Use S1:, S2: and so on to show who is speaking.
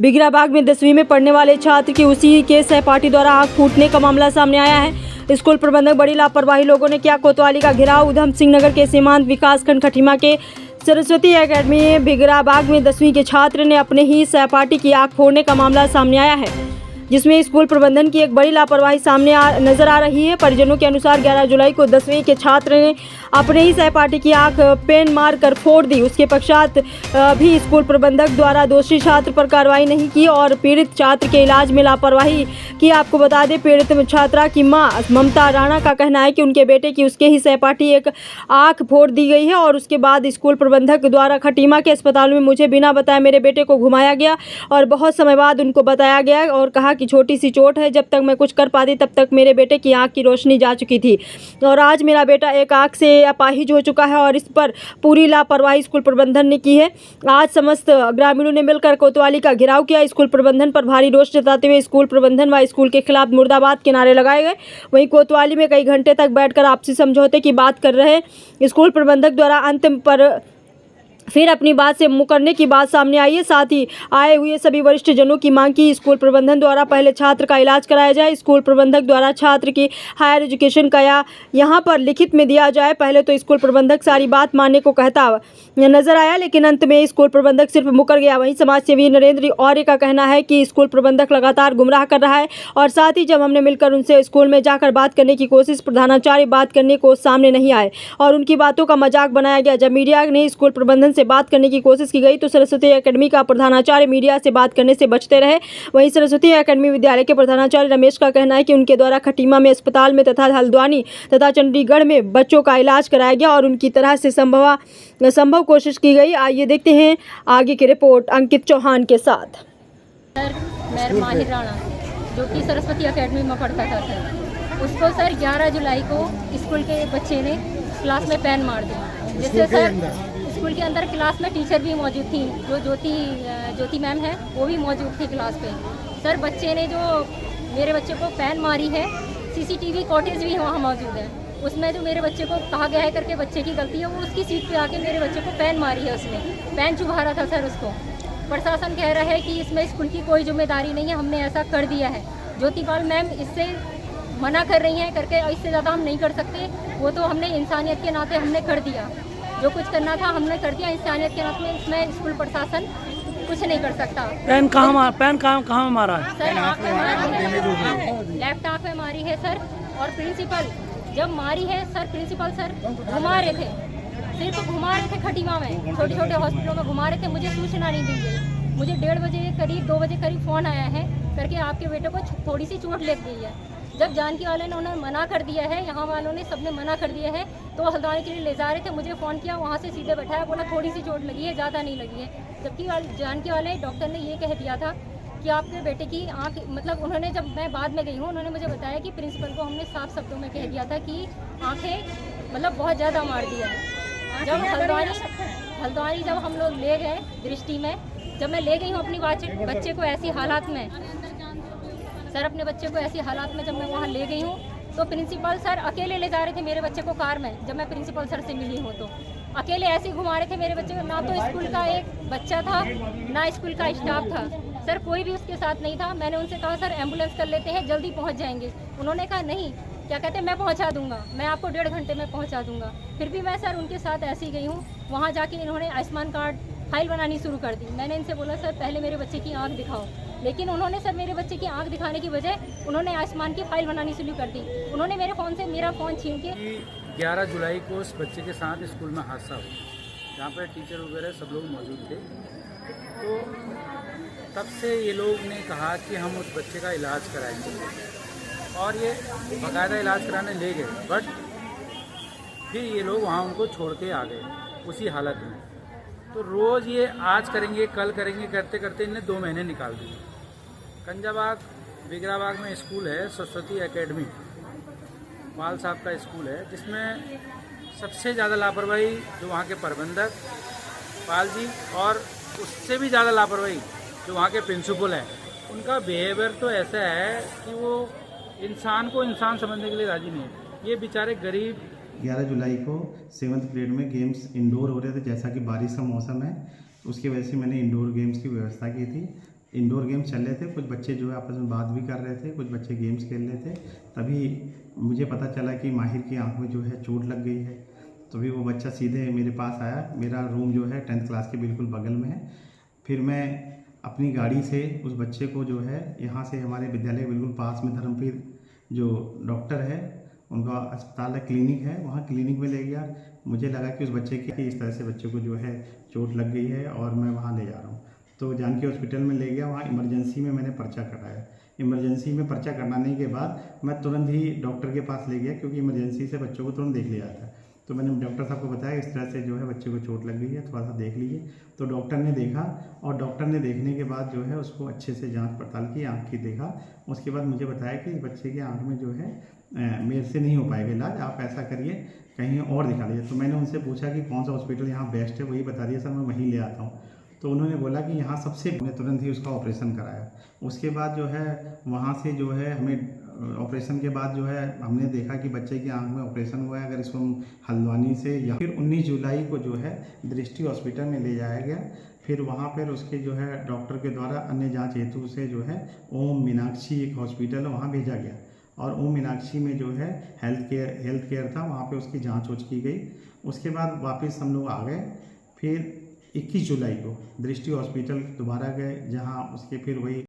S1: बिगरा बाग में 10वीं में पढ़ने वाले छात्र की उसी के सहपाठी द्वारा आंख फूटने का मामला सामने आया है। स्कूल प्रबंधक बड़ी लापरवाही, लोगों ने किया कोतवाली का घेराव। उधम सिंह नगर के सीमांत विकासखंड खटीमा के सरस्वती एकेडमी बिगरा बाग में 10वीं के छात्र ने अपने ही सहपाठी की आंख फोड़ने का मामला सामने आया है, जिसमें स्कूल प्रबंधन की एक बड़ी लापरवाही सामने नजर आ रही है। परिजनों के अनुसार 11 जुलाई को 10वीं के छात्र ने अपने ही सहपाठी की आंख पेन मार कर फोड़ दी। उसके पश्चात भी स्कूल प्रबंधक द्वारा दोषी छात्र पर कार्रवाई नहीं की और पीड़ित छात्र के इलाज में लापरवाही की। आपको बता दें, पीड़ित छात्रा की मां ममता राणा का कहना है कि उनके बेटे की उसके ही सहपाठी एक आंख फोड़ दी गई है और उसके बाद स्कूल प्रबंधक द्वारा खटीमा के अस्पताल में मुझे बिना बताए मेरे बेटे को घुमाया गया और बहुत समय बाद उनको बताया गया और कहा कि छोटी सी चोट है, जब तक मैं कुछ कर पाती तब तक मेरे बेटे की आंख की रोशनी जा चुकी थी और आज मेरा बेटा एक आंख से अपाहिज हो चुका है और इस पर पूरी लापरवाही स्कूल प्रबंधन ने की है। आज समस्त ग्रामीणों ने मिलकर कोतवाली का घेराव किया। स्कूल प्रबंधन पर भारी रोष जताते हुए स्कूल प्रबंधन व स्कूल के खिलाफ मुर्दाबाद के नारे लगाए गए। वहीं कोतवाली में कई घंटे तक बैठकर आपसी समझौते की बात कर रहे स्कूल प्रबंधक द्वारा अंतिम पर फिर अपनी बात से मुकरने की बात सामने आई है। साथ ही आए हुए सभी वरिष्ठ जनों की मांग की स्कूल प्रबंधन द्वारा पहले छात्र का इलाज कराया जाए, स्कूल प्रबंधक द्वारा छात्र की हायर एजुकेशन का यहाँ पर लिखित में दिया जाए। पहले तो स्कूल प्रबंधक सारी बात मानने को कहता नजर आया, लेकिन अंत में स्कूल प्रबंधक सिर्फ मुकर गया। वहीं समाज सेवी नरेंद्र और्य का कहना है कि स्कूल प्रबंधक लगातार गुमराह कर रहा है और साथ ही जब हमने मिलकर उनसे स्कूल में जाकर बात करने की कोशिश, प्रधानाचार्य बात करने को सामने नहीं आए और उनकी बातों का मजाक बनाया गया। जब मीडिया ने स्कूल प्रबंधन से बात करने की कोशिश की गई तो सरस्वती एकेडमी का प्रधानाचार्य मीडिया से बात करने से बचते रहे। वहीं सरस्वती एकेडमी विद्यालय के प्रधानाचार्य रमेश का कहना है कि उनके द्वारा खटीमा में अस्पताल में तथा हल्द्वानी तथा चंडीगढ़ में बच्चों का इलाज कराया गया और उनकी तरह से संभव कोशिश की गई। आइए देखते हैं आगे की रिपोर्ट अंकित चौहान के साथ।
S2: सर माहिर राणा जो कि सरस्वती एकेडमी में पढ़ता था सर, उसको सर 11 जुलाई को स्कूल के बच्चे ने क्लास में पेन मार दी, जिससे सर स्कूल के अंदर क्लास में टीचर भी मौजूद थी, जो ज्योति मैम है वो भी मौजूद थी क्लास पे। सर बच्चे ने जो मेरे बच्चे को पेन मारी है, सीसीटीवी फुटेज भी वहाँ मौजूद है, उसमें जो मेरे बच्चे को कहा गया है करके बच्चे की गलती है, वो उसकी सीट पे आके मेरे बच्चे को पेन मारी है, उसने पेन चुभा रहा था सर उसको। प्रशासन कह रहा है कि इसमें स्कूल की कोई जिम्मेदारी नहीं है, हमने ऐसा कर दिया है। ज्योतिपाल मैम इससे मना कर रही हैं करके, इससे ज़्यादा हम नहीं कर सकते, वो तो हमने इंसानियत के नाते हमने कर दिया, जो कुछ करना था हमने कर दिया इंसानियत के नाते। इसमें स्कूल प्रशासन कुछ नहीं कर सकता।
S3: पेन कहाँ मारा है?
S2: सर आँख में मारी है, लेफ्ट आँख में मारी है सर। और प्रिंसिपल जब मारी है सर, प्रिंसिपल सर घुमा रहे थे, सिर्फ घुमा रहे थे खटीमा में, छोटे छोटे हॉस्पिटलों में घुमा रहे थे। मुझे सूचना नहीं दी गई, मुझे 1:30 बजे करीब 2 बजे करीब फ़ोन आया है करके आपके बेटे को थोड़ी सी चोट लग गई है। जब जानकी वाले ने उन्होंने मना कर दिया है, यहाँ वालों ने सबने मना कर दिया है, तो हल्द्वानी के लिए ले जा रहे थे, मुझे फ़ोन किया, वहाँ से सीधे बैठाया, बोला थोड़ी सी चोट लगी है, ज़्यादा नहीं लगी है। जबकि जानकी वाले डॉक्टर ने ये कह दिया था कि आपके बेटे की आँख, मतलब उन्होंने, जब मैं बाद में गई हूँ, उन्होंने मुझे बताया कि प्रिंसिपल को हमने साफ शब्दों में कह दिया था कि आँखें मतलब बहुत ज़्यादा मार दिया है। जब हल्द्वानी जब हम लोग ले गए दृष्टि में, जब मैं ले गई हूँ अपनी बच्चे को ऐसी हालात में सर, अपने बच्चे को ऐसी हालात में जब मैं वहाँ ले गई हूँ, तो प्रिंसिपल सर अकेले ले जा रहे थे मेरे बच्चे को कार में। जब मैं प्रिंसिपल सर से मिली हूँ तो अकेले ऐसे घुमा रहे थे मेरे बच्चे को, ना तो स्कूल का एक बच्चा था ना स्कूल का स्टाफ था सर, कोई भी उसके साथ नहीं था। मैंने उनसे कहा सर एम्बुलेंस कर लेते हैं, जल्दी पहुँच जाएंगे। उन्होंने कहा नहीं, क्या कहते हैं, मैं पहुँचा दूंगा, मैं आपको 1.5 घंटे में पहुँचा दूंगा। फिर भी मैं सर उनके साथ ऐसे ही गई हूँ। वहाँ जाके इन्होंने आयुष्मान कार्ड फाइल बनानी शुरू कर दी। मैंने इनसे बोला सर पहले मेरे बच्चे की आँख दिखाओ, लेकिन उन्होंने सर मेरे बच्चे की आंख दिखाने की बजाय उन्होंने आयुष्मान की फाइल बनानी शुरू कर दी। उन्होंने मेरे फ़ोन से मेरा फ़ोन छीन के
S3: 11 जुलाई को उस बच्चे के साथ स्कूल में हादसा हुआ, जहाँ पर टीचर वगैरह सब लोग मौजूद थे। तो तब से ये लोग ने कहा कि हम उस बच्चे का इलाज कराएंगे और ये बाकायदा इलाज कराने ले गए, बट फिर ये लोग वहाँ उनको छोड़ के आ गए उसी हालत में। तो रोज़ ये आज करेंगे कल करेंगे करते करते इन्हें 2 महीने निकाल दिए। कंजाबाग बिगरा बाग में स्कूल है सरस्वती एकेडमी, पाल साहब का स्कूल है, जिसमें सबसे ज़्यादा लापरवाही जो वहाँ के प्रबंधक पाल जी और उससे भी ज़्यादा लापरवाही जो वहाँ के प्रिंसिपल हैं, उनका बिहेवियर तो ऐसा है कि वो इंसान को इंसान समझने के लिए राज़ी नहीं है। ये बेचारे गरीब
S4: 11 जुलाई को 7th ग्रेड में गेम्स इंडोर हो रहे थे, जैसा कि बारिश का मौसम है उसकी वजह से मैंने इंडोर गेम्स की व्यवस्था की थी। इंडोर गेम्स चल रहे थे, कुछ बच्चे जो है आपस में बात भी कर रहे थे, कुछ बच्चे गेम्स खेल रहे थे। तभी मुझे पता चला कि माहिर की आंख में जो है चोट लग गई है। तभी वो बच्चा सीधे मेरे पास आया। मेरा रूम जो है 10th क्लास के बिल्कुल बगल में है। फिर मैं अपनी गाड़ी से उस बच्चे को जो है यहाँ से हमारे विद्यालय के बिल्कुल पास में धर्मवीर जो डॉक्टर है उनका अस्पताल है, क्लिनिक है, वहाँ क्लिनिक में ले गया। मुझे लगा कि उस बच्चे की इस तरह से बच्चे को जो है चोट लग गई है और मैं वहाँ ले जा रहा हूँ। तो जानकी हॉस्पिटल में ले गया। वहाँ इमरजेंसी में मैंने पर्चा कटाया। इमरजेंसी में पर्चा कटाने के बाद मैं तुरंत ही डॉक्टर के पास ले गया, क्योंकि इमरजेंसी से बच्चों को तुरंत देख लिया जाता है। तो मैंने डॉक्टर साहब को बताया इस तरह से जो है बच्चे को चोट लग गई है, थोड़ा सा देख लीजिए। तो डॉक्टर ने देखा और डॉक्टर ने देखने के बाद जो है उसको अच्छे से जांच पड़ताल की, आँख की देखा। उसके बाद मुझे बताया कि बच्चे की आँख में जो है मेरे से नहीं हो पाएगा इलाज, आप ऐसा करिए कहीं और दिखा लीजिए। तो मैंने उनसे पूछा कि कौन सा हॉस्पिटल यहाँ बेस्ट है, वही बता दिया सर मैं वहीं ले आता हूँ। तो उन्होंने बोला कि यहाँ सबसे, मैंने तुरंत ही उसका ऑपरेशन कराया। उसके बाद जो है वहाँ से जो है हमें ऑपरेशन के बाद जो है हमने देखा कि बच्चे की आंख में ऑपरेशन हुआ है। अगर इसको हल्द्वानी से या फिर 19 जुलाई को जो है दृष्टि हॉस्पिटल में ले जाया गया। फिर वहाँ पर उसके जो है डॉक्टर के द्वारा अन्य जाँच हेतु से जो है ओम मीनाक्षी एक हॉस्पिटल है वहाँ भेजा गया। और ओम मीनाक्षी में जो है हेल्थ केयर था, वहाँ पे उसकी जांच की गई। उसके बाद वापस हम लोग आ गए। फिर 21 जुलाई को दृष्टि हॉस्पिटल दोबारा गए, जहाँ उसके फिर वही